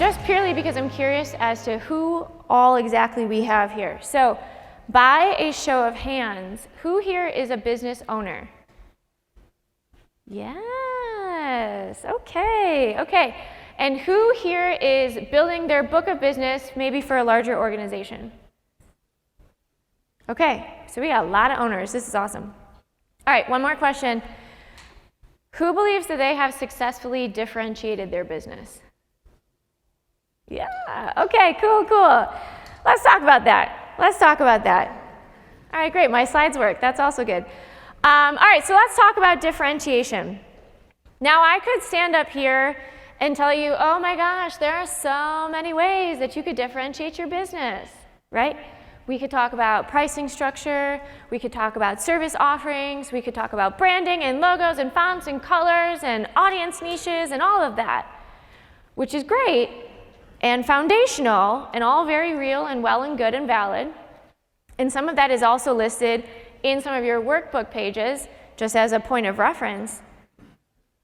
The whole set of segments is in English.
just purely because I'm curious as to who all exactly we have here. So by a show of hands, who here is a business owner? Yes, okay. And who here is building their book of business, maybe for a larger organization? Okay, so we got a lot of owners. This is awesome. All right, one more question. Who believes that they have successfully differentiated their business? Yeah, okay, cool. Let's talk about that. All right, great, my slides work. That's also good. All right, so let's talk about differentiation. Now, I could stand up here and tell you, oh my gosh, there are so many ways that you could differentiate your business, right? We could talk about pricing structure, we could talk about service offerings, we could talk about branding and logos and fonts and colors and audience niches and all of that, which is great and foundational and all very real and well and good and valid. And some of that is also listed in some of your workbook pages, just as a point of reference.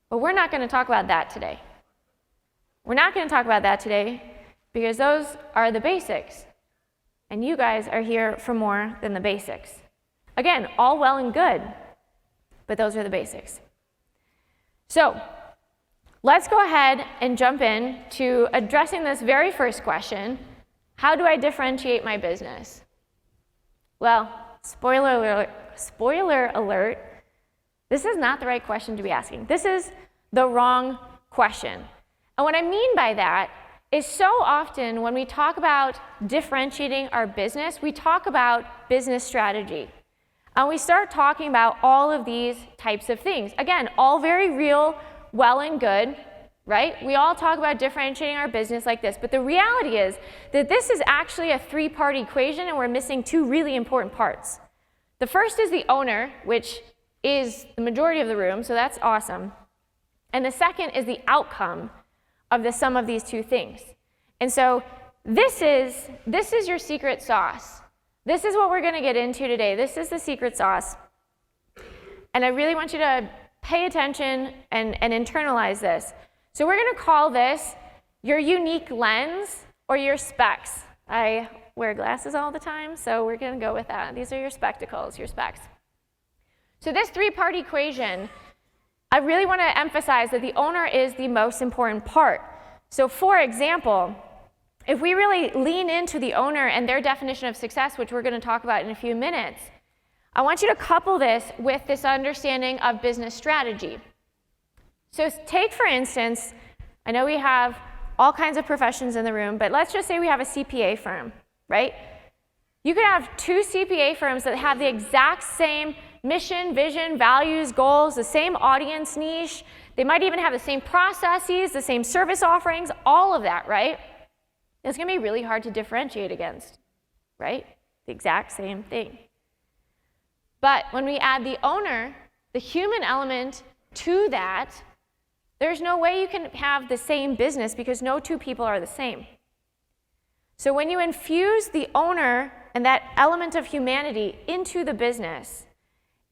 But we're not going to talk about that today. Because those are the basics. And you guys are here for more than the basics. Again, all well and good, but those are the basics. So let's go ahead and jump in to addressing this very first question. How do I differentiate my business? Well, spoiler alert, this is not the right question to be asking. This is the wrong question. And what I mean by that is so often when we talk about differentiating our business, we talk about business strategy. And we start talking about all of these types of things. Again, all very real, well and good, right? We all talk about differentiating our business like this, but the reality is that this is actually a three-part equation and we're missing two really important parts. The first is the owner, which is the majority of the room, so that's awesome. And the second is the outcome of the sum of these two things. And so this is your secret sauce. This is what we're going to get into today. This is the secret sauce. And I really want you to pay attention and internalize this. So we're going to call this your unique lens or your specs. I wear glasses all the time, so we're going to go with that. These are your spectacles, your specs. So this three-part equation, I really want to emphasize that the owner is the most important part. So for example, if we really lean into the owner and their definition of success, which we're going to talk about in a few minutes, I want you to couple this with this understanding of business strategy. So take, for instance, I know we have all kinds of professions in the room, but let's just say we have a CPA firm, right? You could have two CPA firms that have the exact same mission, vision, values, goals, the same audience niche. They might even have the same processes, the same service offerings, all of that, right? It's going to be really hard to differentiate against, right? The exact same thing. But when we add the owner, the human element to that, there's no way you can have the same business because no two people are the same. So when you infuse the owner and that element of humanity into the business,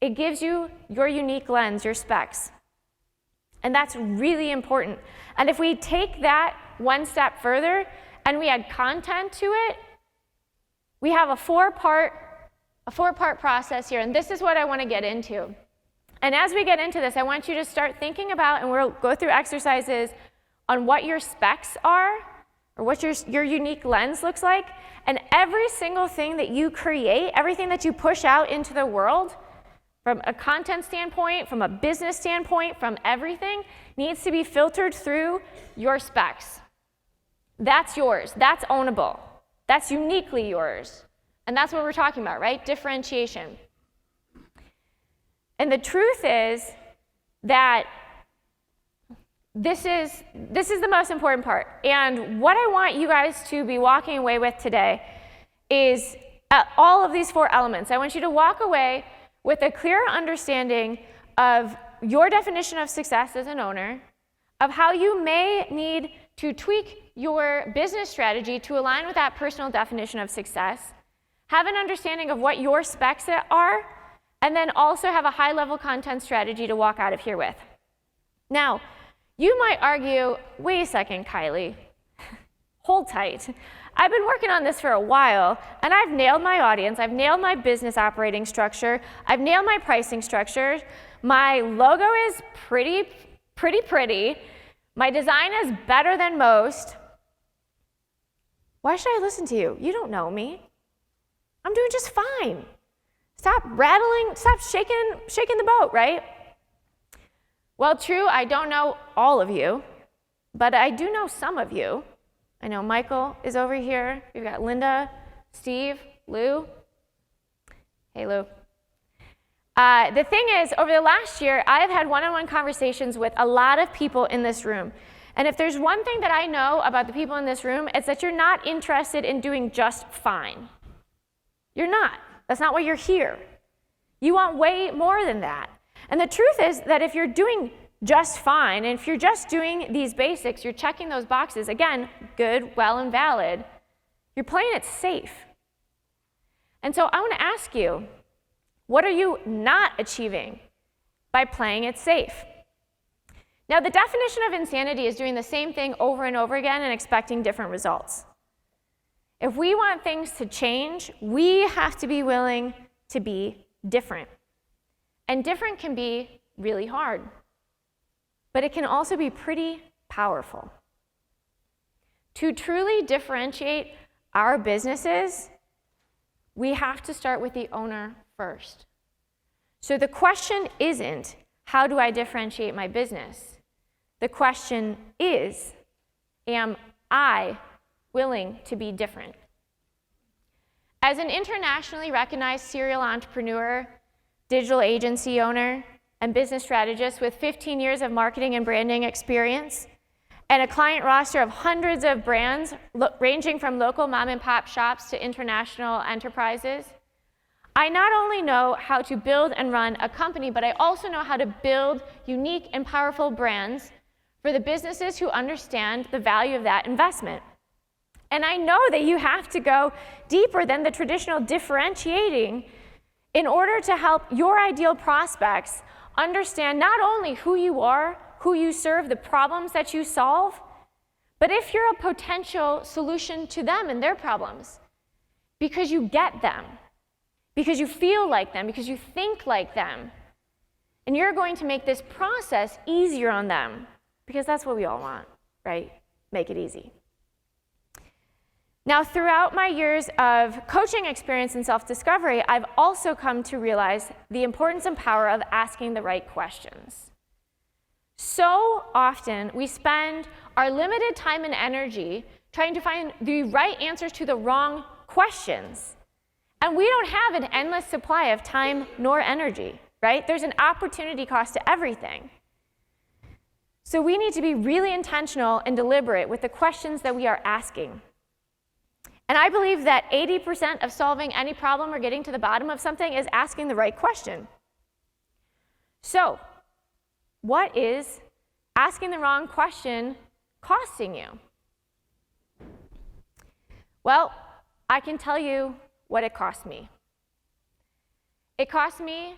it gives you your unique lens, your specs. And that's really important. And if we take that one step further and we add content to it, we have a four-part process here. And this is what I want to get into. And as we get into this, I want you to start thinking about, and we'll go through exercises on what your specs are, or what your unique lens looks like. And every single thing that you create, everything that you push out into the world, from a content standpoint, from a business standpoint, from everything, needs to be filtered through your specs. That's yours. That's ownable. That's uniquely yours. And that's what we're talking about, right? Differentiation. And the truth is that this is the most important part. And what I want you guys to be walking away with today is all of these four elements. I want you to walk away with a clear understanding of your definition of success as an owner, of how you may need to tweak your business strategy to align with that personal definition of success, have an understanding of what your specs are, and then also have a high-level content strategy to walk out of here with. Now, you might argue, wait a second, Kiley. hold tight. I've been working on this for a while, and I've nailed my audience, I've nailed my business operating structure, I've nailed my pricing structure, my logo is pretty. My design is better than most. Why should I listen to you? You don't know me. I'm doing just fine. Stop rattling, stop shaking the boat, right? Well, true, I don't know all of you, but I do know some of you. I know Michael is over here. We've got Linda, Steve, Lou. Hey, Lou. The thing is, over the last year, I've had one-on-one conversations with a lot of people in this room. And if there's one thing that I know about the people in this room, it's that you're not interested in doing just fine. You're not. That's not why you're here. You want way more than that. And the truth is that if you're doing just fine, and if you're just doing these basics, you're checking those boxes, again, good, well, and valid, you're playing it safe. And so I want to ask you, what are you not achieving by playing it safe? Now, the definition of insanity is doing the same thing over and over again and expecting different results. If we want things to change, we have to be willing to be different. And different can be really hard, but it can also be pretty powerful. To truly differentiate our businesses, we have to start with the owner first. So the question isn't, how do I differentiate my business? The question is, am I willing to be different? As an internationally recognized serial entrepreneur, digital agency owner, and business strategist with 15 years of marketing and branding experience, and a client roster of hundreds of brands ranging from local mom and pop shops to international enterprises, I not only know how to build and run a company, but I also know how to build unique and powerful brands for the businesses who understand the value of that investment. And I know that you have to go deeper than the traditional differentiating in order to help your ideal prospects understand not only who you are, who you serve, the problems that you solve, but if you're a potential solution to them and their problems, because you get them, because you feel like them, because you think like them, and you're going to make this process easier on them, because that's what we all want, right? Make it easy. Now, throughout my years of coaching experience and self-discovery, I've also come to realize the importance and power of asking the right questions. So often, we spend our limited time and energy trying to find the right answers to the wrong questions. And we don't have an endless supply of time nor energy, right? There's an opportunity cost to everything. So we need to be really intentional and deliberate with the questions that we are asking. And I believe that 80% of solving any problem or getting to the bottom of something is asking the right question. So, what is asking the wrong question costing you? Well, I can tell you what it cost me. It cost me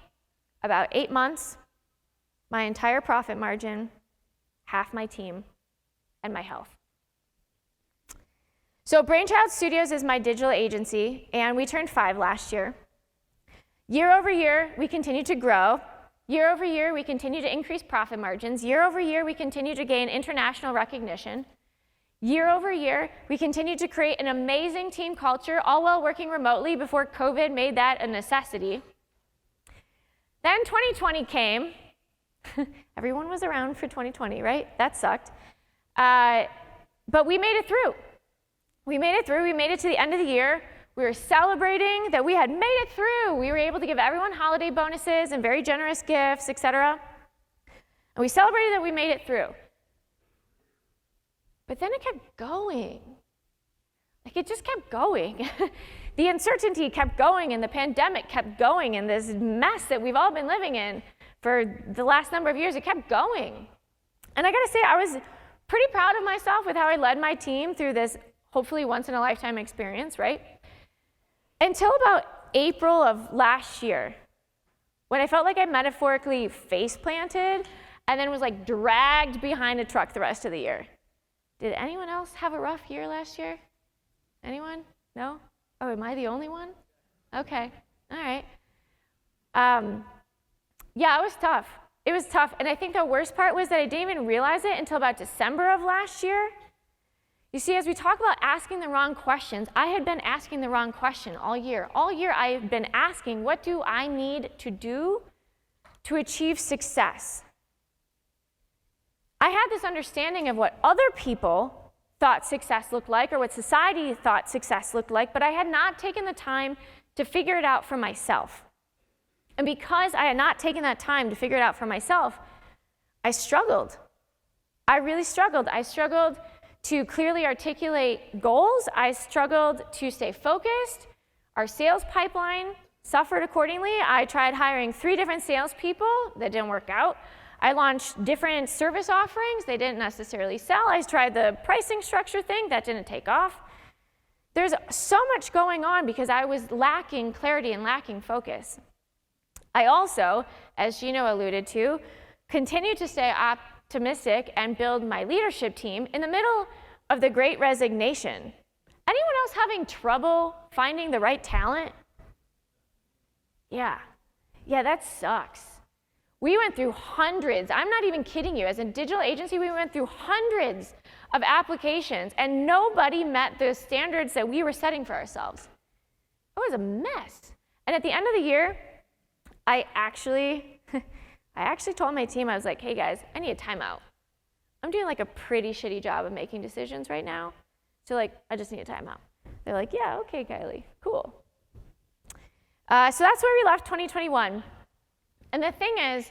about 8 months, my entire profit margin, half my team, and my health. So Brainchild Studios is my digital agency, and we turned 5 last year. Year over year, we continue to grow. Year over year, we continue to increase profit margins. Year over year, we continue to gain international recognition. Year over year, we continue to create an amazing team culture, all while working remotely before COVID made that a necessity. Then 2020 came. Everyone was around for 2020, right? That sucked. But we made it through. We made it through. We made it to the end of the year. We were celebrating that we had made it through. We were able to give everyone holiday bonuses and very generous gifts, etc. And we celebrated that we made it through. But then it kept going. Like, it just kept going. The uncertainty kept going, and the pandemic kept going, and this mess that we've all been living in for the last number of years, it kept going. And I gotta say, I was pretty proud of myself with how I led my team through this hopefully once-in-a-lifetime experience, right? Until about April of last year, when I felt like I metaphorically face-planted and then was like dragged behind a truck the rest of the year. Did anyone else have a rough year last year? Anyone? No? Oh, am I the only one? Okay, all right. Yeah, it was tough. It was tough, and I think the worst part was that I didn't even realize it until about December of last year. You see, as we talk about asking the wrong questions, I had been asking the wrong question all year. All year I have been asking, what do I need to do to achieve success? I had this understanding of what other people thought success looked like or what society thought success looked like, but I had not taken the time to figure it out for myself. And because I had not taken that time to figure it out for myself, I struggled. I really struggled. I struggled to clearly articulate goals. I struggled to stay focused. Our sales pipeline suffered accordingly. I tried hiring 3 different salespeople. That didn't work out. I launched different service offerings. They didn't necessarily sell. I tried the pricing structure thing. That didn't take off. There's so much going on because I was lacking clarity and lacking focus. I also, as Gino alluded to, continued to stay optimistic and build my leadership team in the middle of the Great Resignation. Anyone else having trouble finding the right talent? Yeah, that sucks. We went through hundreds, I'm not even kidding you, as a digital agency, we went through hundreds of applications, and nobody met the standards that we were setting for ourselves. It was a mess. And at the end of the year, I actually told my team, I was like, hey guys, I need a timeout. I'm doing like a pretty shitty job of making decisions right now. So I just need a timeout. They're like, yeah, okay, Kiley, cool. So that's where we left 2021. And the thing is,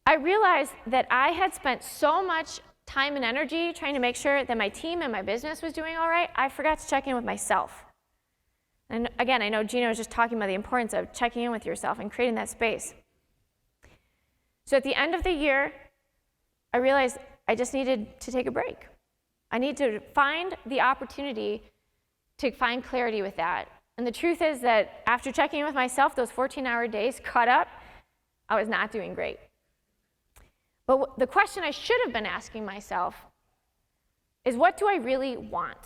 I realized that I had spent so much time and energy trying to make sure that my team and my business was doing all right, I forgot to check in with myself. And again, I know Gino was just talking about the importance of checking in with yourself and creating that space. So at the end of the year, I realized I just needed to take a break. I need to find the opportunity to find clarity with that. And the truth is that after checking in with myself, those 14-hour days caught up, I was not doing great. But the question I should have been asking myself is, what do I really want?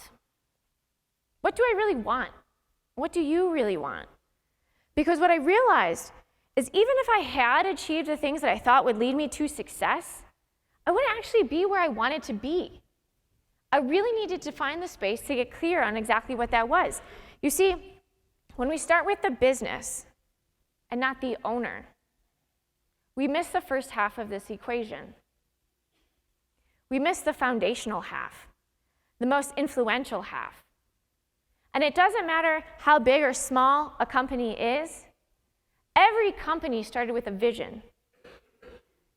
What do I really want? What do you really want? Because what I realized is even if I had achieved the things that I thought would lead me to success, I wouldn't actually be where I wanted to be. I really needed to find the space to get clear on exactly what that was. You see, when we start with the business and not the owner, we miss the first half of this equation. We miss the foundational half, the most influential half. And it doesn't matter how big or small a company is, every company started with a vision.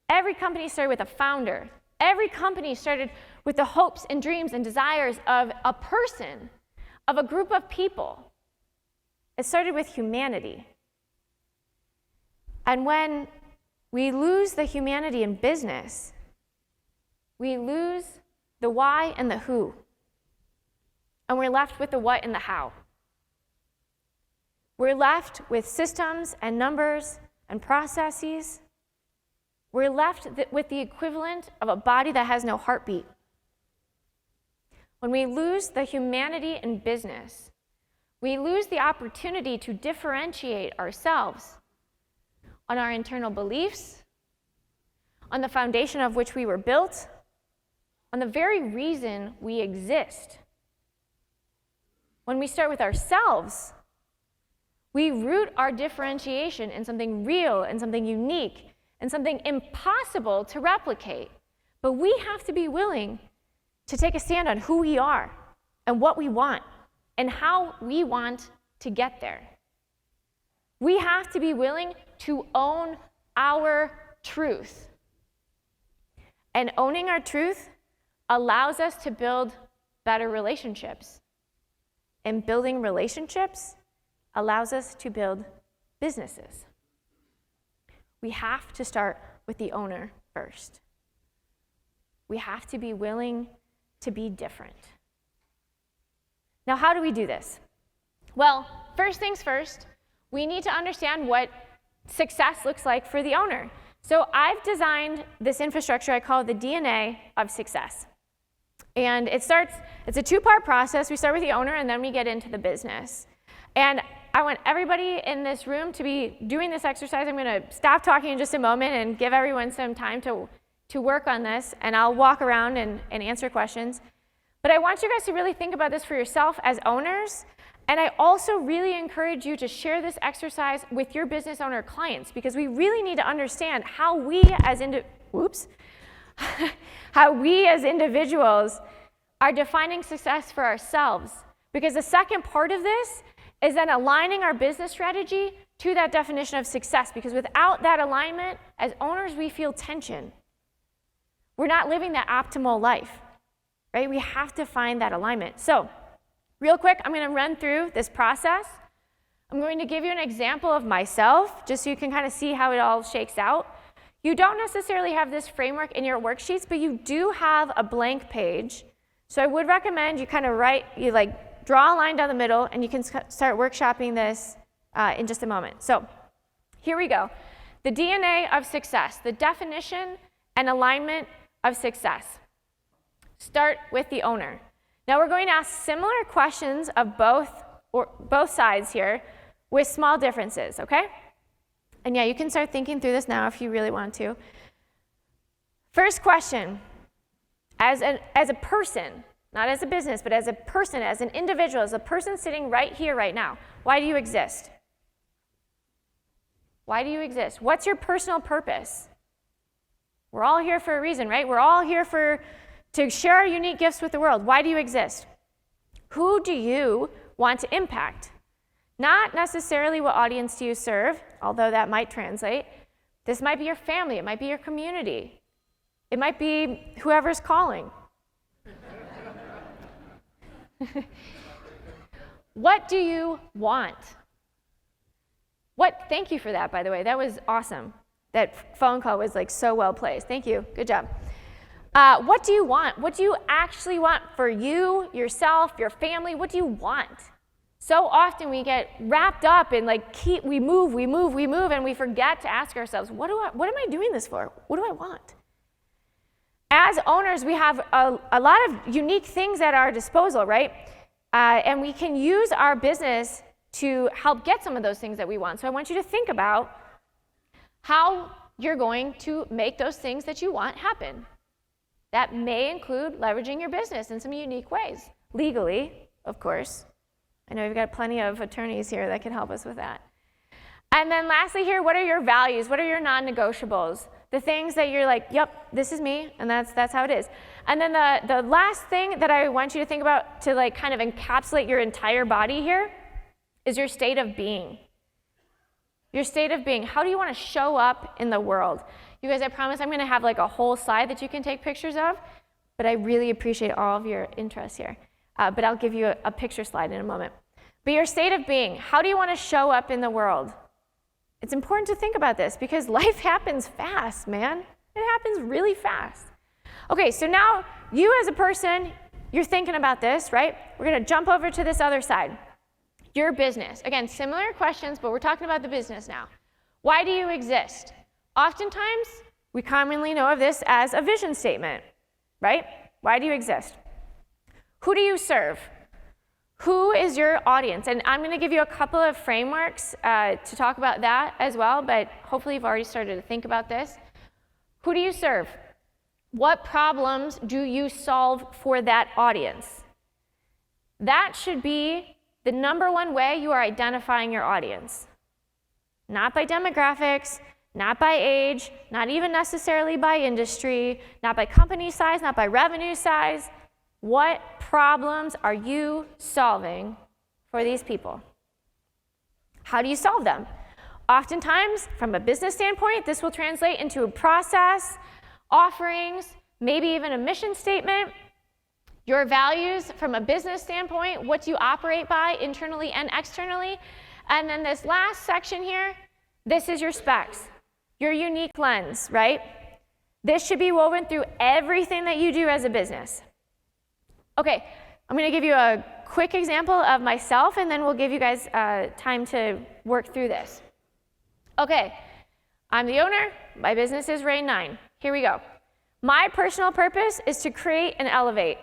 Every company started with a founder. Every company started with the hopes and dreams and desires of a person, of a group of people. It started with humanity. And when we lose the humanity in business, we lose the why and the who. And we're left with the what and the how. We're left with systems and numbers and processes. We're left with the equivalent of a body that has no heartbeat. When we lose the humanity in business, we lose the opportunity to differentiate ourselves on our internal beliefs, on the foundation of which we were built, on the very reason we exist. When we start with ourselves, we root our differentiation in something real and something unique and something impossible to replicate. But we have to be willing to take a stand on who we are and what we want and how we want to get there. We have to be willing to own our truth. And owning our truth allows us to build better relationships. And building relationships allows us to build businesses. We have to start with the owner first. We have to be willing to be different. Now, how do we do this? Well, first things first, we need to understand what success looks like for the owner. So I've designed this infrastructure I call the DNA of success. And it's a two-part process. We start with the owner, and then we get into the business. And I want everybody in this room to be doing this exercise. I'm going to stop talking in just a moment and give everyone some time to work on this, and I'll walk around and answer questions. But I want you guys to really think about this for yourself as owners, and I also really encourage you to share this exercise with your business owner clients, because we really need to understand how we as individuals are defining success for ourselves. Because the second part of this is then aligning our business strategy to that definition of success, because without that alignment, as owners, we feel tension. We're not living that optimal life, right? We have to find that alignment. So, real quick, I'm going to run through this process. I'm going to give you an example of myself, just so you can kind of see how it all shakes out. You don't necessarily have this framework in your worksheets, but you do have a blank page. So I would recommend you kind of draw a line down the middle, and you can start workshopping this in just a moment. So here we go. The DNA of success, the definition and alignment of success. Start with the owner. Now we're going to ask similar questions of both sides here with small differences, okay? And yeah, you can start thinking through this now if you really want to. First question, as a person, not as a business, but as a person, as an individual, as a person sitting right here, right now, why do you exist? Why do you exist? What's your personal purpose? We're all here for a reason, right? We're all here to share our unique gifts with the world. Why do you exist? Who do you want to impact? Not necessarily what audience do you serve, although that might translate. This might be your family. It might be your community. It might be whoever's calling. What do you want? Thank you for that, by the way. That was awesome. That phone call was so well placed. Thank you. Good job. What do you want? What do you actually want for you, yourself, your family? What do you want? So often we get wrapped up in we move, and we forget to ask ourselves, what am I doing this for? What do I want? As owners, we have a lot of unique things at our disposal, right? And we can use our business to help get some of those things that we want. So I want you to think about how you're going to make those things that you want happen. That may include leveraging your business in some unique ways. Legally, of course. I know we've got plenty of attorneys here that can help us with that. And then lastly here, what are your values? What are your non-negotiables? The things that you're yep, this is me, and that's how it is. And then the last thing that I want you to think about to kind of encapsulate your entire body here is your state of being. Your state of being. How do you want to show up in the world? You guys, I promise I'm going to have a whole slide that you can take pictures of, but I really appreciate all of your interest here. But I'll give you a picture slide in a moment. But your state of being, how do you want to show up in the world? It's important to think about this because life happens fast, man. It happens really fast. Okay, so now you as a person, you're thinking about this, right? We're going to jump over to this other side. Your business. Again, similar questions, but we're talking about the business now. Why do you exist? Oftentimes, we commonly know of this as a vision statement, right? Why do you exist? Who do you serve? Who is your audience? And I'm going to give you a couple of frameworks to talk about that as well, but hopefully you've already started to think about this. Who do you serve? What problems do you solve for that audience? That should be the number one way you are identifying your audience. Not by demographics, not by age, not even necessarily by industry, not by company size, not by revenue size. What problems are you solving for these people? How do you solve them? Oftentimes, from a business standpoint, this will translate into a process, offerings, maybe even a mission statement. Your values from a business standpoint, what you operate by internally and externally. And then this last section here, this is your specs, your unique lens, right? This should be woven through everything that you do as a business. Okay, I'm going to give you a quick example of myself, and then we'll give you guys time to work through this. Okay, I'm the owner. My business is Rain 9. Here we go. My personal purpose is to create and elevate.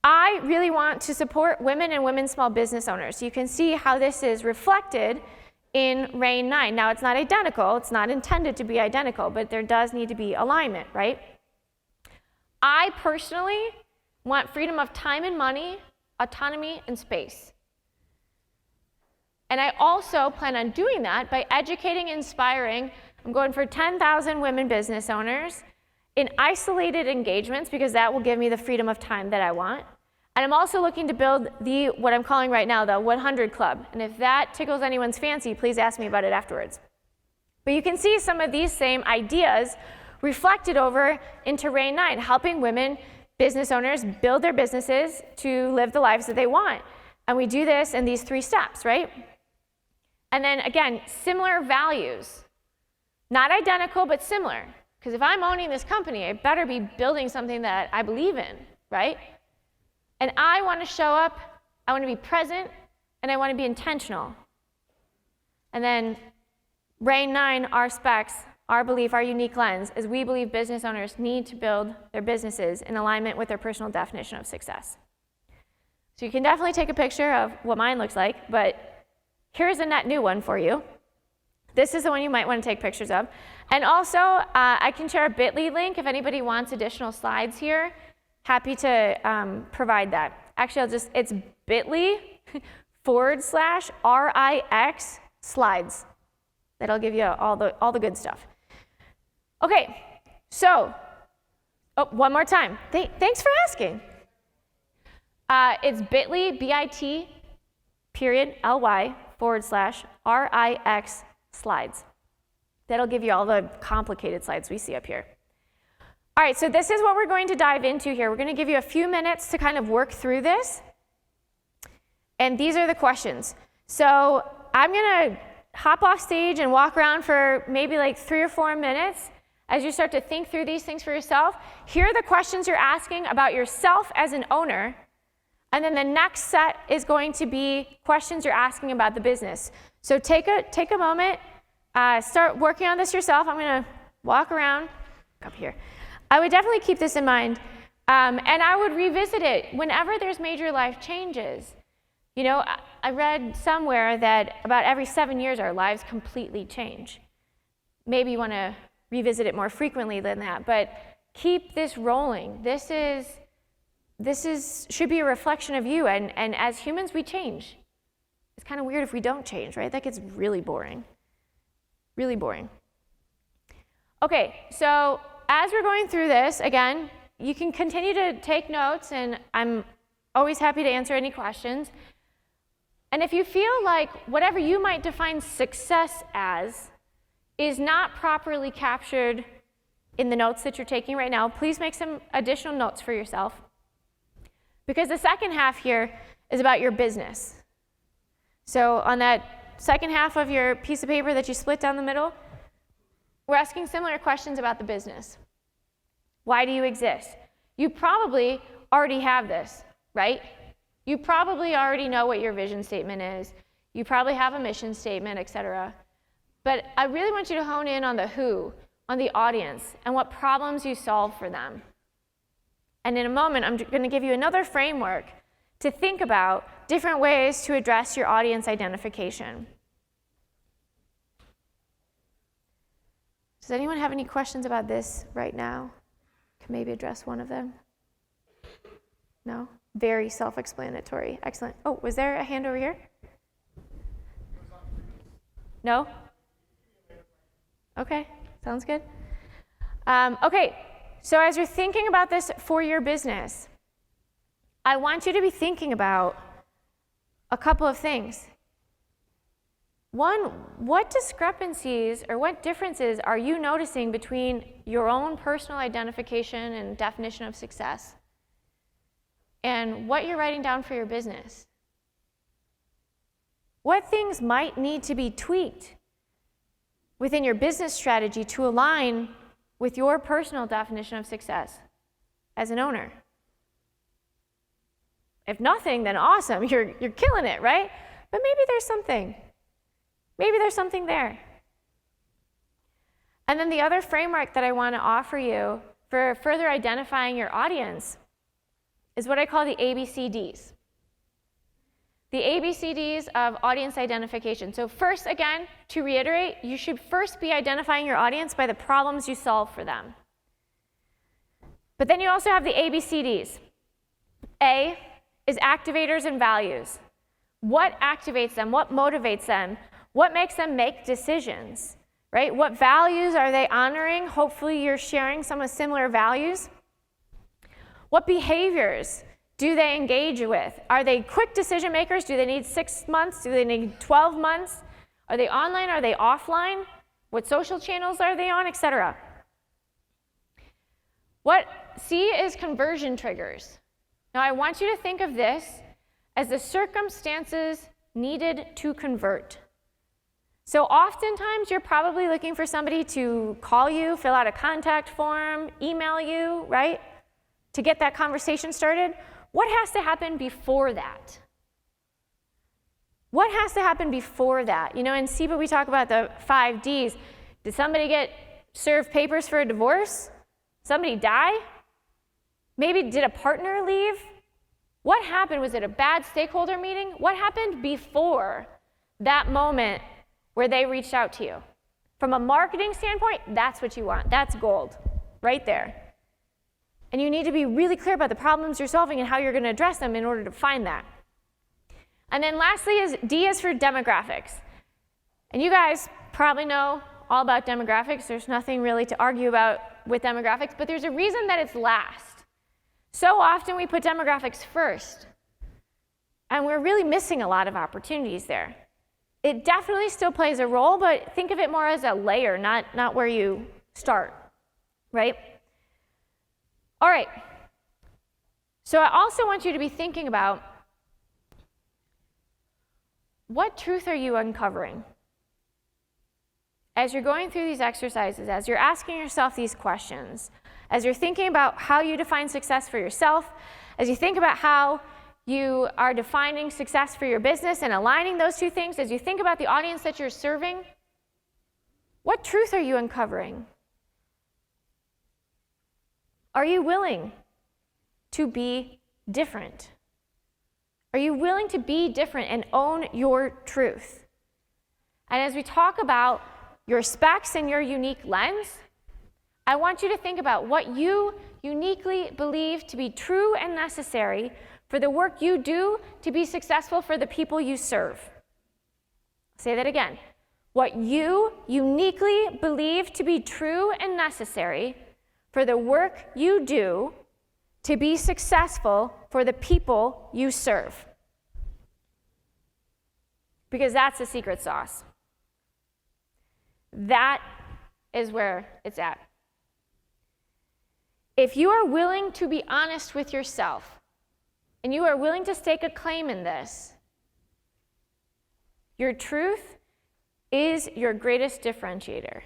I really want to support women and women small business owners. You can see how this is reflected in RAIN 9. Now, it's not identical. It's not intended to be identical, but there does need to be alignment, right? I personally want freedom of time and money, autonomy, and space. And I also plan on doing that by educating and inspiring. I'm going for 10,000 women business owners in isolated engagements because that will give me the freedom of time that I want. And I'm also looking to build what I'm calling right now the 100 Club. And if that tickles anyone's fancy, please ask me about it afterwards. But you can see some of these same ideas reflected over into RAIN 9, helping women business owners build their businesses to live the lives that they want. And we do this in these 3 steps, right? And then again, similar values. Not identical, but similar. Because if I'm owning this company, I better be building something that I believe in, right? And I want to show up, I want to be present, and I want to be intentional. And then RAIN 9, our specs, our belief, our unique lens, is we believe business owners need to build their businesses in alignment with their personal definition of success. So you can definitely take a picture of what mine looks like, but here's a net new one for you. This is the one you might want to take pictures of. And also, I can share a bit.ly link if anybody wants additional slides here. Happy to provide that. Actually, it's bit.ly/RIX slides. That'll give you all the good stuff. Okay, so, one more time. Thanks for asking. It's bit.ly, bit.ly/RIX slides. That'll give you all the complicated slides we see up here. All right, so this is what we're going to dive into here. We're going to give you a few minutes to kind of work through this. And these are the questions. So I'm going to hop off stage and walk around for maybe like 3 or 4 minutes as you start to think through these things for yourself. Here are the questions you're asking about yourself as an owner. And then the next set is going to be questions you're asking about the business. So take a moment, start working on this yourself. I'm going to walk around up here. I would definitely keep this in mind, and I would revisit it whenever there's major life changes. You know, I read somewhere that about every 7 years our lives completely change. Maybe you want to revisit it more frequently than that, but keep this rolling. This should be a reflection of you, and as humans we change. It's kind of weird if we don't change, right? That gets really boring. Really boring. Okay, so as we're going through this, again, you can continue to take notes, and I'm always happy to answer any questions. And if you feel like whatever you might define success as is not properly captured in the notes that you're taking right now, please make some additional notes for yourself. Because the second half here is about your business. So on that second half of your piece of paper that you split down the middle, we're asking similar questions about the business. Why do you exist? You probably already have this, right? You probably already know what your vision statement is. You probably have a mission statement, etc. But I really want you to hone in on the who, on the audience, and what problems you solve for them. And in a moment, I'm going to give you another framework to think about different ways to address your audience identification. Does anyone have any questions about this right now? Can maybe address one of them? No? Very self-explanatory. Excellent. Oh, was there a hand over here? No? Okay, sounds good. Okay, so as you're thinking about this for your business, I want you to be thinking about a couple of things. One, what discrepancies or what differences are you noticing between your own personal identification and definition of success and what you're writing down for your business? What things might need to be tweaked within your business strategy to align with your personal definition of success as an owner? If nothing, then awesome, you're killing it, right? But maybe there's something. Maybe there's something there. And then the other framework that I want to offer you for further identifying your audience is what I call the ABCDs. The ABCDs of audience identification. So first, again, to reiterate, you should first be identifying your audience by the problems you solve for them. But then you also have the ABCDs. A is activators and values. What activates them? What motivates them? What makes them make decisions, right? What values are they honoring? Hopefully you're sharing some of similar values. What behaviors do they engage with? Are they quick decision makers? Do they need 6 months? Do they need 12 months? Are they online? Are they offline? What social channels are they on, etc.? What C is conversion triggers. Now I want you to think of this as the circumstances needed to convert. So oftentimes you're probably looking for somebody to call you, fill out a contact form, email you, right? To get that conversation started. What has to happen before that? What has to happen before that? You know, in SEBA we talk about the 5 Ds. Did somebody get served papers for a divorce? Somebody die? Maybe did a partner leave? What happened? Was it a bad stakeholder meeting? What happened before that moment where they reached out to you? From a marketing standpoint, that's what you want. That's gold, right there. And you need to be really clear about the problems you're solving and how you're going to address them in order to find that. And then lastly D is for demographics. And you guys probably know all about demographics. There's nothing really to argue about with demographics, but there's a reason that it's last. So often we put demographics first, and we're really missing a lot of opportunities there. It definitely still plays a role, but think of it more as a layer, not where you start, right? All right, so I also want you to be thinking about what truth are you uncovering? As you're going through these exercises, as you're asking yourself these questions, as you're thinking about how you define success for yourself, as you think about how you are defining success for your business and aligning those two things, as you think about the audience that you're serving, what truth are you uncovering? Are you willing to be different? Are you willing to be different and own your truth? And as we talk about your specs and your unique lens, I want you to think about what you uniquely believe to be true and necessary for the work you do to be successful for the people you serve. I'll say that again. What you uniquely believe to be true and necessary for the work you do to be successful for the people you serve. Because that's the secret sauce. That is where it's at. If you are willing to be honest with yourself, and you are willing to stake a claim in this, your truth is your greatest differentiator.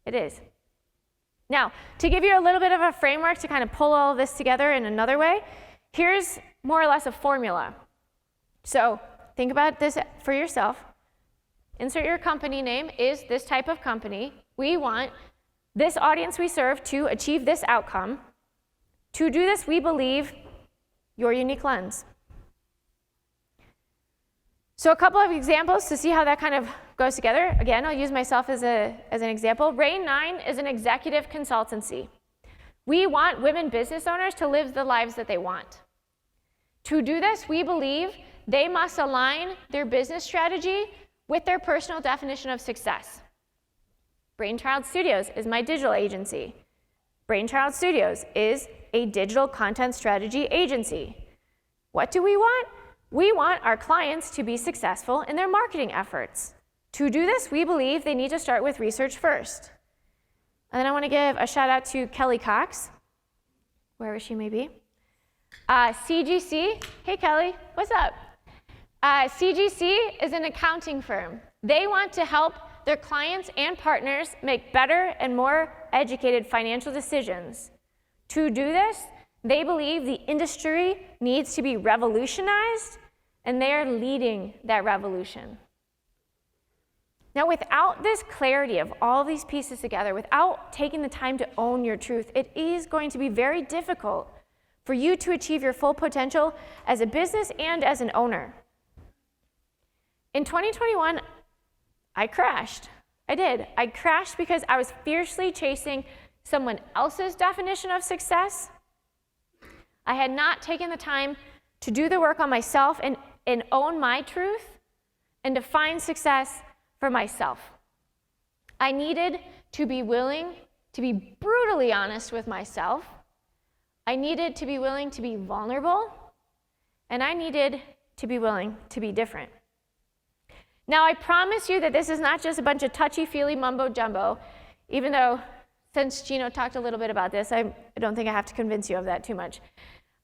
It is. Now, to give you a little bit of a framework to kind of pull all of this together in another way, here's more or less a formula. So think about this for yourself. Insert your company name is this type of company. We want this audience we serve to achieve this outcome. To do this, we believe your unique lens. So a couple of examples to see how that kind of goes together. Again, I'll use myself as an example. Rain 9 is an executive consultancy. We want women business owners to live the lives that they want. To do this, we believe they must align their business strategy with their personal definition of success. Brainchild Studios is my digital agency. Brainchild Studios is a digital content strategy agency. What do we want? We want our clients to be successful in their marketing efforts. To do this, we believe they need to start with research first. And then I want to give a shout out to Kelly Cox, wherever she may be. CGC, hey Kelly, what's up? CGC is an accounting firm. They want to help their clients and partners make better and more educated financial decisions. To do this, they believe the industry needs to be revolutionized, and they are leading that revolution. Now, without this clarity of all these pieces together, without taking the time to own your truth, it is going to be very difficult for you to achieve your full potential as a business and as an owner. In 2021, I crashed. I did. I crashed because I was fiercely chasing someone else's definition of success. I had not taken the time to do the work on myself and own my truth and define success for myself. I needed to be willing to be brutally honest with myself. I needed to be willing to be vulnerable, and I needed to be willing to be different. Now, I promise you that this is not just a bunch of touchy-feely mumbo-jumbo, even though since Gino talked a little bit about this, I don't think I have to convince you of that too much.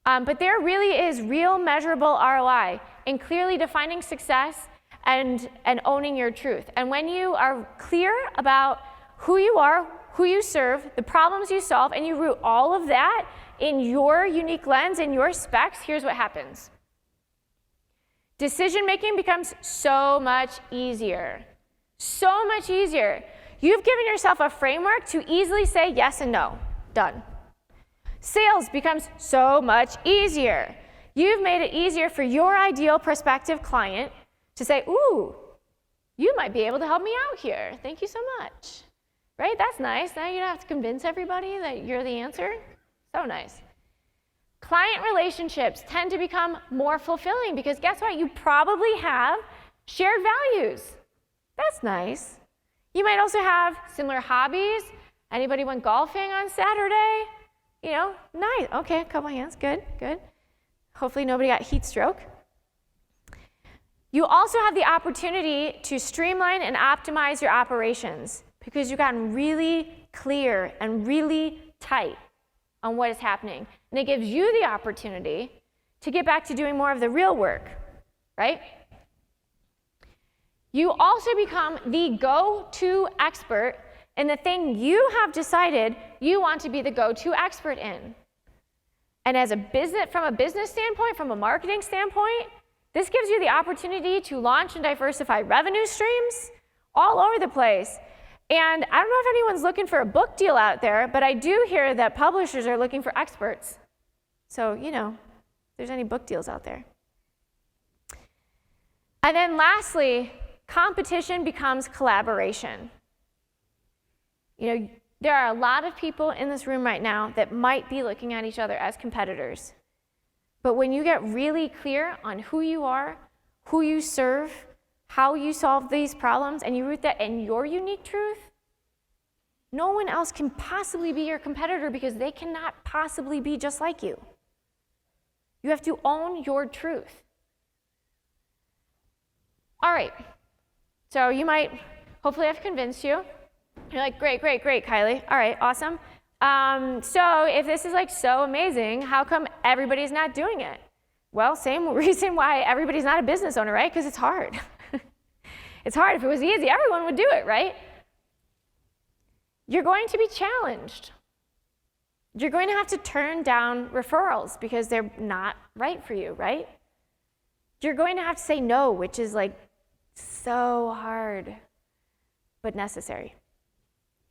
But there really is real measurable ROI in clearly defining success and owning your truth. And when you are clear about who you are, who you serve, the problems you solve, and you root all of that in your unique lens and your specs, here's what happens. Decision-making becomes so much easier. So much easier. You've given yourself a framework to easily say yes and no. Done. Sales becomes so much easier. You've made it easier for your ideal prospective client to say, ooh, you might be able to help me out here. Thank you so much. Right? That's nice. Now you don't have to convince everybody that you're the answer. So nice. Client relationships tend to become more fulfilling because guess what? You probably have shared values. That's nice. You might also have similar hobbies. Anybody went golfing on Saturday? You know, nice. Okay, a couple hands. Good, good. Hopefully nobody got heat stroke. You also have the opportunity to streamline and optimize your operations because you've gotten really clear and really tight on what is happening. And it gives you the opportunity to get back to doing more of the real work, right? You also become the go-to expert in the thing you have decided you want to be the go-to expert in. And as a business, from a business standpoint, from a marketing standpoint, this gives you the opportunity to launch and diversify revenue streams all over the place. And I don't know if anyone's looking for a book deal out there, but I do hear that publishers are looking for experts. So, you know, if there's any book deals out there. And then lastly, competition becomes collaboration. You know, there are a lot of people in this room right now that might be looking at each other as competitors. But when you get really clear on who you are, who you serve, how you solve these problems, and you root that in your unique truth, no one else can possibly be your competitor because they cannot possibly be just like you. You have to own your truth. All right, so you might, hopefully I've convinced you. You're like, great, Kylie. All right, awesome. So if this is like so amazing, how come everybody's not doing it? Well, same reason why everybody's not a business owner, right? Because it's hard. It's hard. If it was easy, everyone would do it, right? You're going to be challenged. You're going to have to turn down referrals because they're not right for you, right? You're going to have to say no, which is like so hard, but necessary.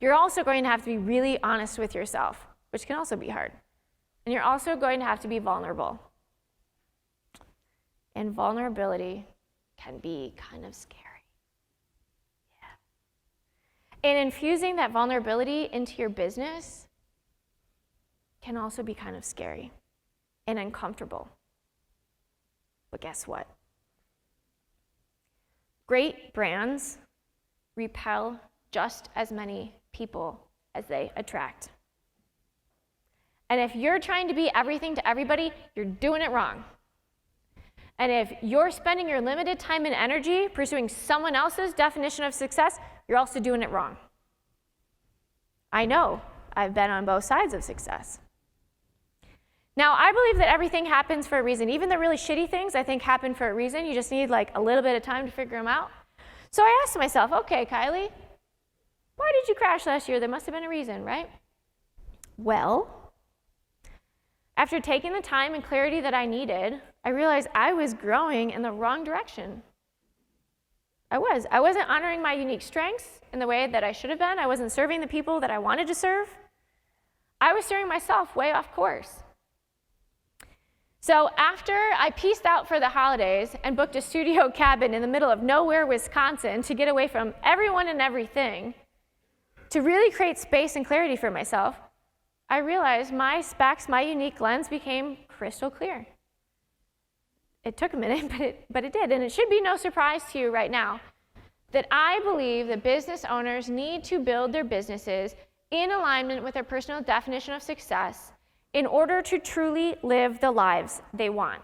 You're also going to have to be really honest with yourself, which can also be hard. And you're also going to have to be vulnerable. And vulnerability can be kind of scary. Yeah. And infusing that vulnerability into your business can also be kind of scary and uncomfortable. But guess what? Great brands repel just as many people as they attract. And if you're trying to be everything to everybody, you're doing it wrong. And if you're spending your limited time and energy pursuing someone else's definition of success, you're also doing it wrong. I know. I've been on both sides of success. Now, I believe that everything happens for a reason. Even the really shitty things, I think, happen for a reason. You just need like a little bit of time to figure them out. So I asked myself, okay, Kylie, why did you crash last year? There must have been a reason, right? Well, after taking the time and clarity that I needed, I realized I was growing in the wrong direction. I wasn't honoring my unique strengths in the way that I should have been. I wasn't serving the people that I wanted to serve. I was steering myself way off course. So after I peaced out for the holidays and booked a studio cabin in the middle of nowhere, Wisconsin, to get away from everyone and everything, to really create space and clarity for myself, I realized my specs, my unique lens became crystal clear. It took a minute, but it did. And it should be no surprise to you right now that I believe that business owners need to build their businesses in alignment with their personal definition of success in order to truly live the lives they want.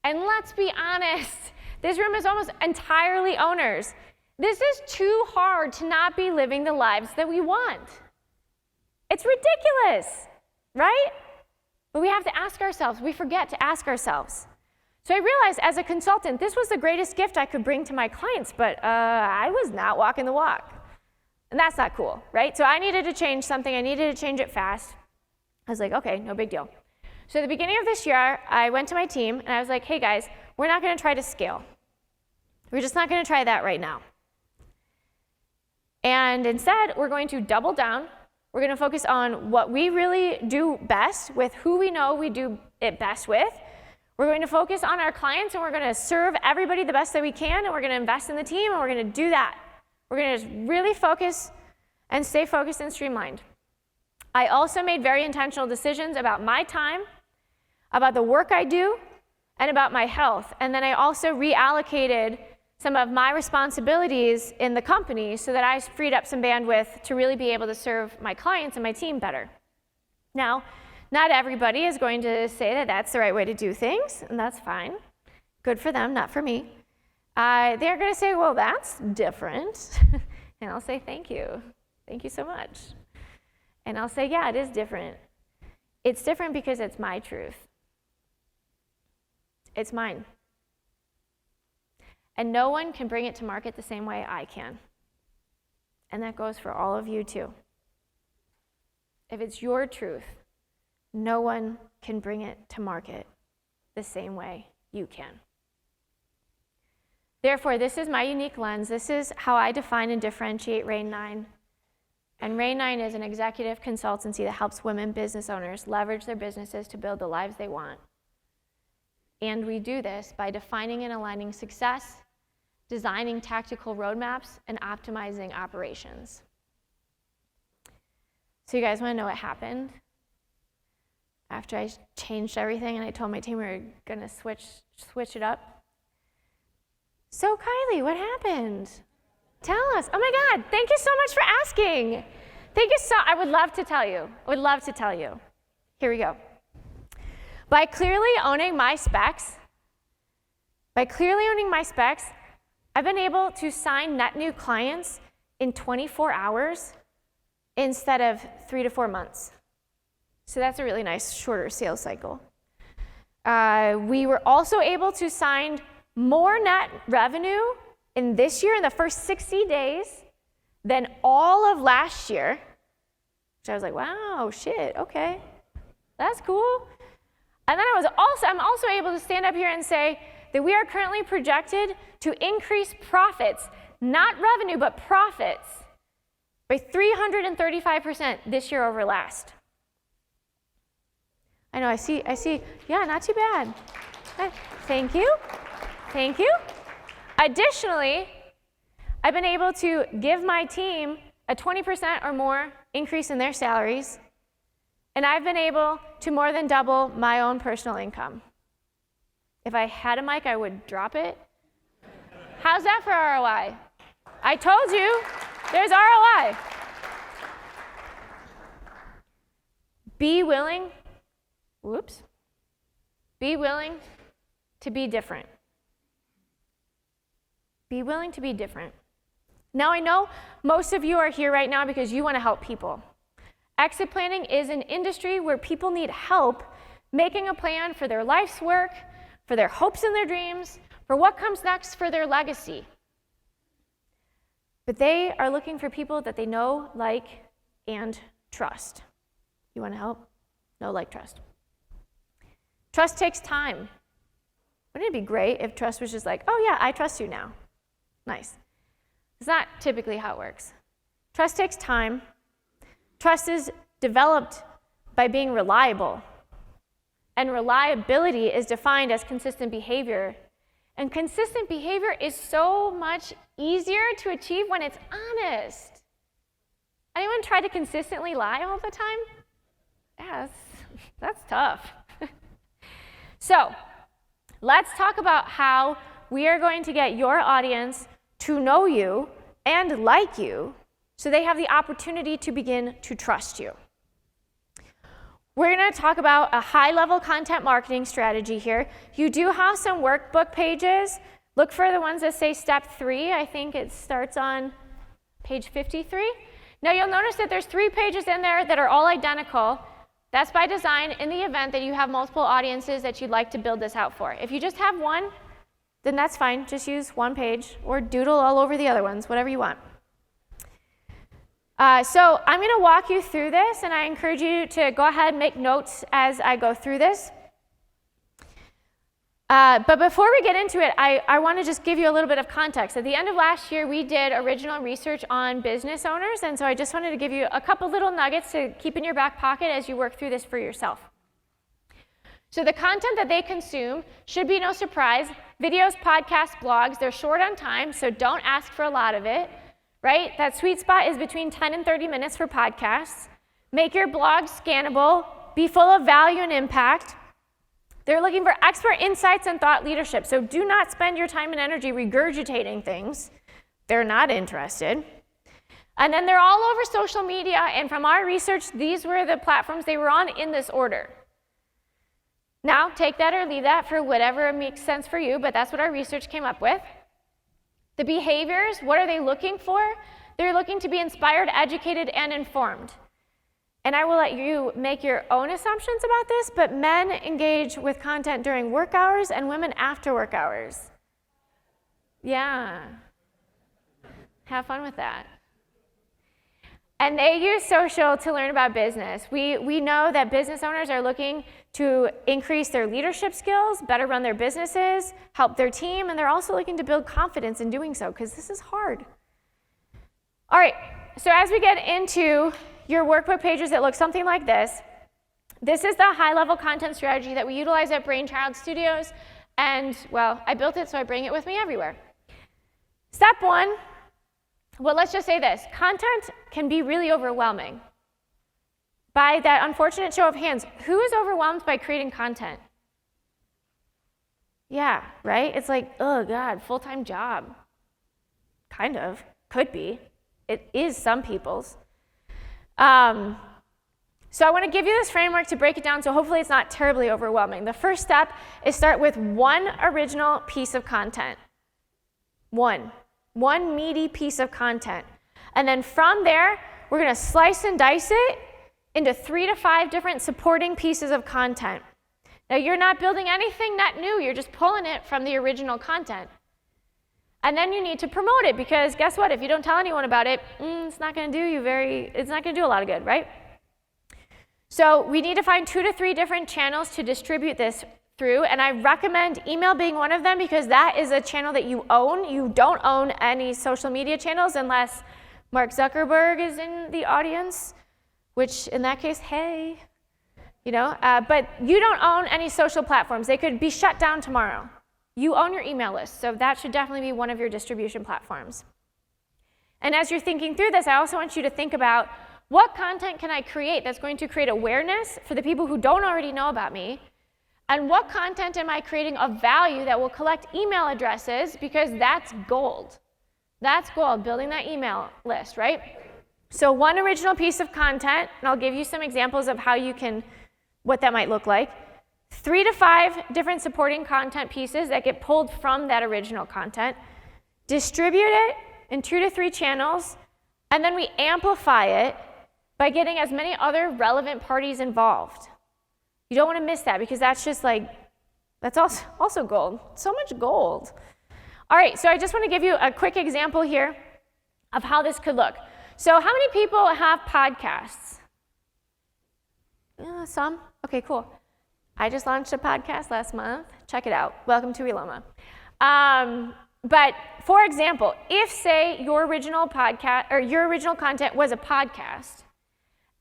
And let's be honest, this room is almost entirely owners. This is too hard to not be living the lives that we want. It's ridiculous, right? But we have to ask ourselves. We forget to ask ourselves. So I realized as a consultant, this was the greatest gift I could bring to my clients, but I was not walking the walk. And that's not cool, right? So I needed to change something. I needed to change it fast. I was like, okay, no big deal. So at the beginning of this year, I went to my team and I was like, hey guys, we're not going to try to scale. We're just not going to try that right now. And instead, we're going to double down. We're going to focus on what we really do best with who we know we do it best with. We're going to focus on our clients and we're going to serve everybody the best that we can, and we're going to invest in the team and we're going to do that. We're going to just really focus and stay focused and streamlined. I also made very intentional decisions about my time, about the work I do, and about my health. And then I also reallocated some of my responsibilities in the company so that I freed up some bandwidth to really be able to serve my clients and my team better. Now, not everybody is going to say that that's the right way to do things, and that's fine. Good for them, not for me. They're going to say, well, that's different. And I'll say, thank you. Thank you so much. And I'll say, yeah, it is different. It's different because it's my truth. It's mine. And no one can bring it to market the same way I can. And that goes for all of you too. If it's your truth, no one can bring it to market the same way you can. Therefore, this is my unique lens. This is how I define and differentiate Reign 9. And Reign 9 is an executive consultancy that helps women business owners leverage their businesses to build the lives they want. And we do this by defining and aligning success, designing tactical roadmaps, and optimizing operations. So you guys want to know what happened? After I changed everything and I told my team we were going to switch it up. So Kylie, what happened? Tell us. Oh my God, thank you so much for asking. I would love to tell you. Here we go. By clearly owning my specs, I've been able to sign net new clients in 24 hours instead of 3 to 4 months. So that's a really nice, shorter sales cycle. We were also able to sign more net revenue in this year, in the first 60 days, than all of last year. Which I was like, wow, shit, okay, that's cool. And then I'm also able to stand up here and say that we are currently projected to increase profits, not revenue, but profits, by 335% this year over last. I know, I see, yeah, not too bad. Thank you. Additionally, I've been able to give my team a 20% or more increase in their salaries, and I've been able to more than double my own personal income. If I had a mic, I would drop it. How's that for ROI? I told you, there's ROI. Be willing to be different. Be willing to be different. Now, I know most of you are here right now because you want to help people. Exit planning is an industry where people need help making a plan for their life's work, for their hopes and their dreams, for what comes next for their legacy. But they are looking for people that they know, like, and trust. You want to help? Know, like, trust. Trust takes time. Wouldn't it be great if trust was just like, oh yeah, I trust you now. Nice. It's not typically how it works. Trust takes time. Trust is developed by being reliable. And reliability is defined as consistent behavior. And consistent behavior is so much easier to achieve when it's honest. Anyone try to consistently lie all the time? Yeah, that's tough. So, let's talk about how we are going to get your audience to know you and like you so they have the opportunity to begin to trust you. We're going to talk about a high-level content marketing strategy here. You do have some workbook pages. Look for the ones that say step 3. I think it starts on page 53. Now you'll notice that there's 3 pages in there that are all identical. That's by design in the event that you have multiple audiences that you'd like to build this out for. If you just have one, then that's fine. Just use one page or doodle all over the other ones, whatever you want. So I'm going to walk you through this, and I encourage you to go ahead and make notes as I go through this. But before we get into it, I want to just give you a little bit of context. At the end of last year, we did original research on business owners, and so I just wanted to give you a couple little nuggets to keep in your back pocket as you work through this for yourself. So the content that they consume should be no surprise. Videos, podcasts, blogs, they're short on time, so don't ask for a lot of it, right? That sweet spot is between 10 and 30 minutes for podcasts. Make your blog scannable, be full of value and impact. They're looking for expert insights and thought leadership, so do not spend your time and energy regurgitating things. They're not interested. And then they're all over social media, and from our research, these were the platforms they were on in this order. Now, take that or leave that for whatever makes sense for you, but that's what our research came up with. The behaviors, what are they looking for? They're looking to be inspired, educated, and informed. And I will let you make your own assumptions about this, but men engage with content during work hours and women after work hours. Yeah. Have fun with that. And they use social to learn about business. We know that business owners are looking to increase their leadership skills, better run their businesses, help their team, and they're also looking to build confidence in doing so, because this is hard. All right, so as we get into your workbook pages that look something like this, this is the high-level content strategy that we utilize at Brainchild Studios, and, well, I built it, so I bring it with me everywhere. Step 1, well, let's just say this. Content can be really overwhelming. By that unfortunate show of hands, who is overwhelmed by creating content? Yeah, right? It's like, oh, God, full-time job. Kind of. Could be. It is some people's. So I want to give you this framework to break it down so hopefully it's not terribly overwhelming. The first step is start with one original piece of content. One meaty piece of content. And then from there, we're going to slice and dice it into 3 to 5 different supporting pieces of content. Now, you're not building anything net new. You're just pulling it from the original content. And then you need to promote it, because guess what? If you don't tell anyone about it, it's not going to do a lot of good, right? So we need to find 2 to 3 different channels to distribute this through, and I recommend email being one of them, because that is a channel that you own. You don't own any social media channels unless Mark Zuckerberg is in the audience, which in that case, hey, but you don't own any social platforms. They could be shut down tomorrow. You own your email list, so that should definitely be one of your distribution platforms. And as you're thinking through this, I also want you to think about, what content can I create that's going to create awareness for the people who don't already know about me? And what content am I creating of value that will collect email addresses? Because that's gold. That's gold, building that email list, right? So one original piece of content, and I'll give you some examples of what that might look like. 3 to 5 different supporting content pieces that get pulled from that original content. Distribute it in 2 to 3 channels, and then we amplify it by getting as many other relevant parties involved. You don't want to miss that, because that's also gold. So much gold. All right, so I just want to give you a quick example here of how this could look. So how many people have podcasts? Some? Okay, cool. I just launched a podcast last month. Check it out. Welcome to Eloma. But for example, if say your original podcast or your original content was a podcast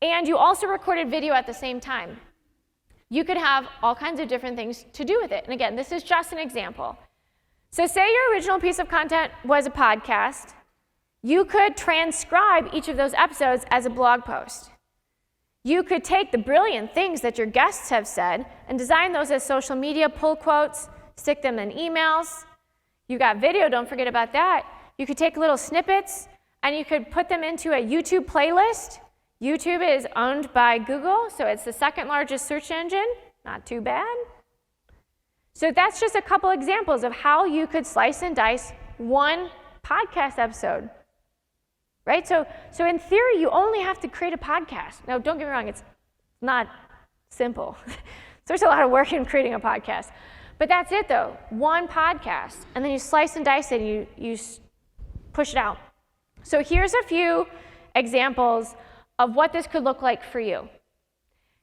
and you also recorded video at the same time, you could have all kinds of different things to do with it. And again, this is just an example. So say your original piece of content was a podcast, you could transcribe each of those episodes as a blog post. You could take the brilliant things that your guests have said and design those as social media pull quotes, stick them in emails. You got video, don't forget about that. You could take little snippets and you could put them into a YouTube playlist. YouTube is owned by Google, so it's the second largest search engine. Not too bad. So that's just a couple examples of how you could slice and dice one podcast episode. Right? So in theory, you only have to create a podcast. Now, don't get me wrong, it's not simple. There's a lot of work in creating a podcast. But that's it, though. One podcast. And then you slice and dice it, and you push it out. So here's a few examples of what this could look like for you.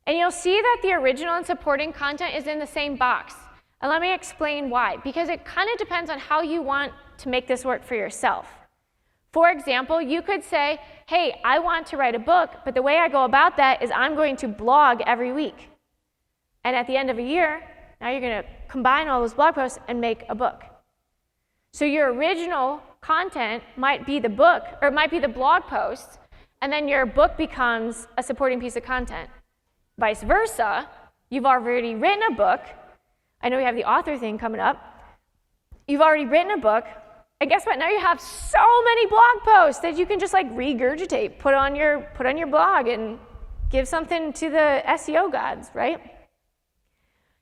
And you'll see that the original and supporting content is in the same box. And let me explain why. Because it kind of depends on how you want to make this work for yourself. For example, you could say, hey, I want to write a book, but the way I go about that is I'm going to blog every week. And at the end of a year, now you're going to combine all those blog posts and make a book. So your original content might be the book, or it might be the blog posts, and then your book becomes a supporting piece of content. Vice versa, you've already written a book. I know we have the author thing coming up. You've already written a book, and guess what? Now you have so many blog posts that you can just like regurgitate, put on your blog and give something to the SEO gods, right?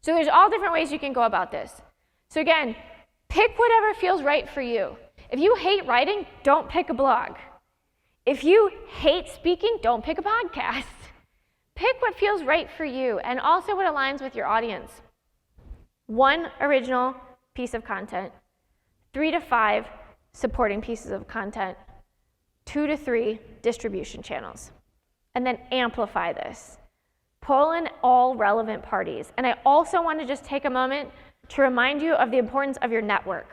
So there's all different ways you can go about this. So again, pick whatever feels right for you. If you hate writing, don't pick a blog. If you hate speaking, don't pick a podcast. Pick what feels right for you and also what aligns with your audience. 1 original piece of content, 3 to 5 supporting pieces of content, 2 to 3 distribution channels. And then amplify this. Pull in all relevant parties. And I also want to just take a moment to remind you of the importance of your network,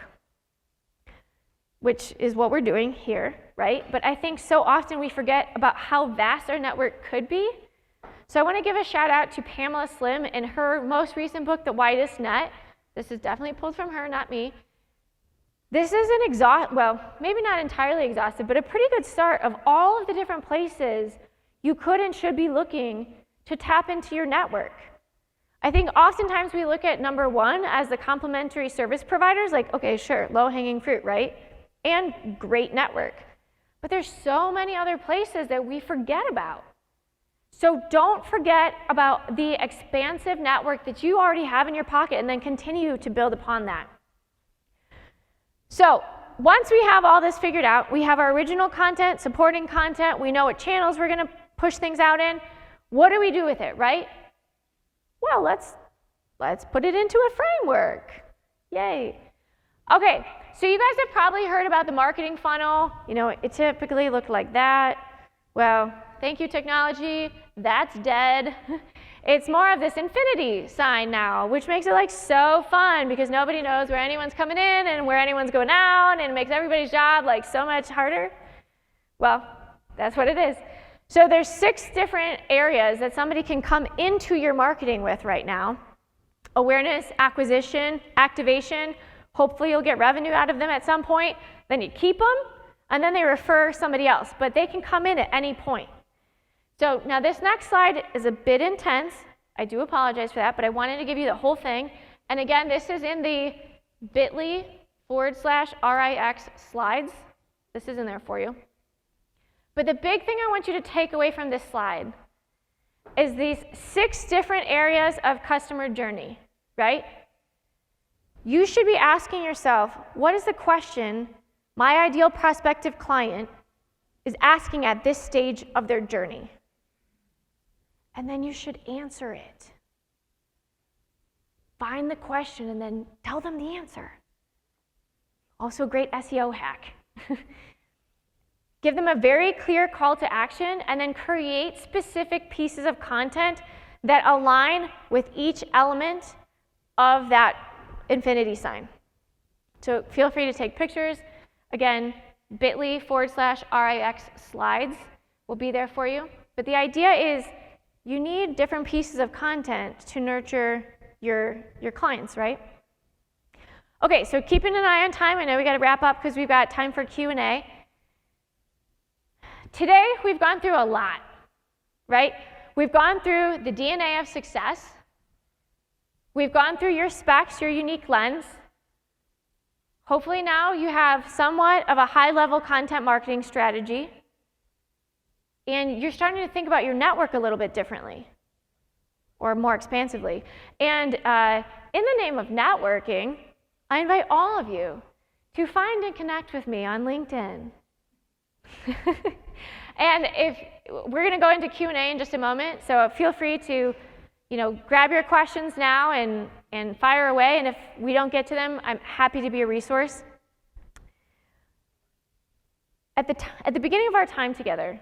which is what we're doing here, right? But I think so often we forget about how vast our network could be. So I want to give a shout out to Pamela Slim in her most recent book, The Widest Net. This is definitely pulled from her, not me. This is well, maybe not entirely exhaustive, but a pretty good start of all of the different places you could and should be looking to tap into your network. I think oftentimes we look at number 1 as the complementary service providers, like, okay, sure, low-hanging fruit, right? And great network. But there's so many other places that we forget about. So don't forget about the expansive network that you already have in your pocket and then continue to build upon that. So once we have all this figured out, we have our original content, supporting content, we know what channels we're going to push things out in. What do we do with it, right? Well, let's put it into a framework. Yay. Okay, so you guys have probably heard about the marketing funnel. You know, it typically looked like that. Well, thank you, technology. That's dead. It's more of this infinity sign now, which makes it like so fun because nobody knows where anyone's coming in and where anyone's going out, and it makes everybody's job like so much harder. Well, that's what it is. So there's 6 different areas that somebody can come into your marketing with right now. Awareness, acquisition, activation. Hopefully you'll get revenue out of them at some point. Then you keep them, and then they refer somebody else. But they can come in at any point. So now this next slide is a bit intense. I do apologize for that, but I wanted to give you the whole thing. And again, this is in the bit.ly/RIX slides. This is in there for you. But the big thing I want you to take away from this slide is these 6 different areas of customer journey, right? You should be asking yourself, what is the question my ideal prospective client is asking at this stage of their journey? And then you should answer it. Find the question and then tell them the answer. Also a great SEO hack. Give them a very clear call to action and then create specific pieces of content that align with each element of that infinity sign. So feel free to take pictures. Again, bit.ly/RIX slides will be there for you. But the idea is you need different pieces of content to nurture your clients, right? Okay, so keeping an eye on time. I know we got to wrap up because we've got time for Q&A. Today, we've gone through a lot, right? We've gone through the DNA of success. We've gone through your specs, your unique lens. Hopefully now you have somewhat of a high-level content marketing strategy, and you're starting to think about your network a little bit differently, or more expansively. And in the name of networking, I invite all of you to find and connect with me on LinkedIn. And if we're going to go into Q&A in just a moment, so feel free to, grab your questions now and fire away. And if we don't get to them, I'm happy to be a resource. At the beginning of our time together,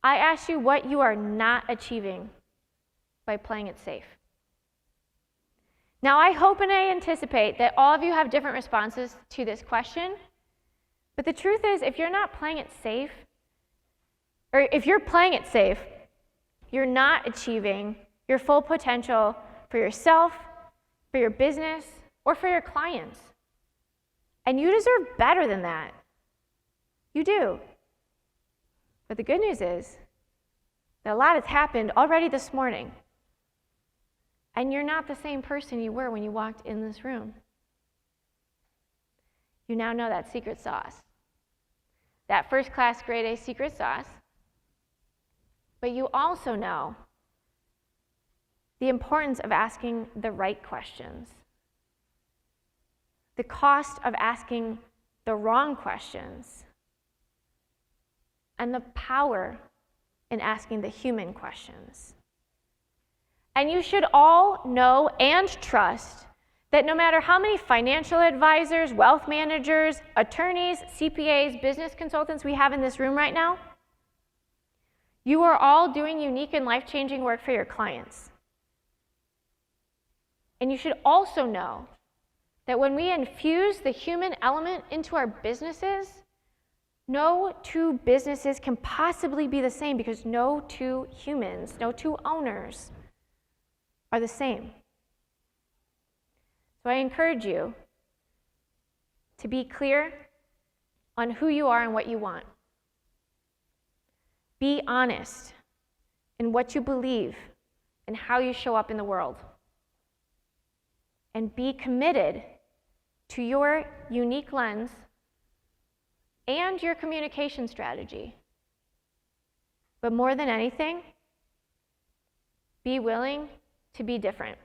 I asked you what you are not achieving by playing it safe. Now, I hope and I anticipate that all of you have different responses to this question. But the truth is, if you're not playing it safe, or if you're playing it safe, you're not achieving your full potential for yourself, for your business, or for your clients. And you deserve better than that. You do. But the good news is that a lot has happened already this morning. And you're not the same person you were when you walked in this room. You now know that secret sauce, that first-class grade A secret sauce, but you also know the importance of asking the right questions, the cost of asking the wrong questions, and the power in asking the human questions. And you should all know and trust that no matter how many financial advisors, wealth managers, attorneys, CPAs, business consultants we have in this room right now, you are all doing unique and life-changing work for your clients. And you should also know that when we infuse the human element into our businesses, no two businesses can possibly be the same because no two humans, no two owners are the same. So I encourage you to be clear on who you are and what you want. Be honest in what you believe and how you show up in the world. And be committed to your unique lens and your communication strategy. But more than anything, be willing to be different.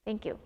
Thank you.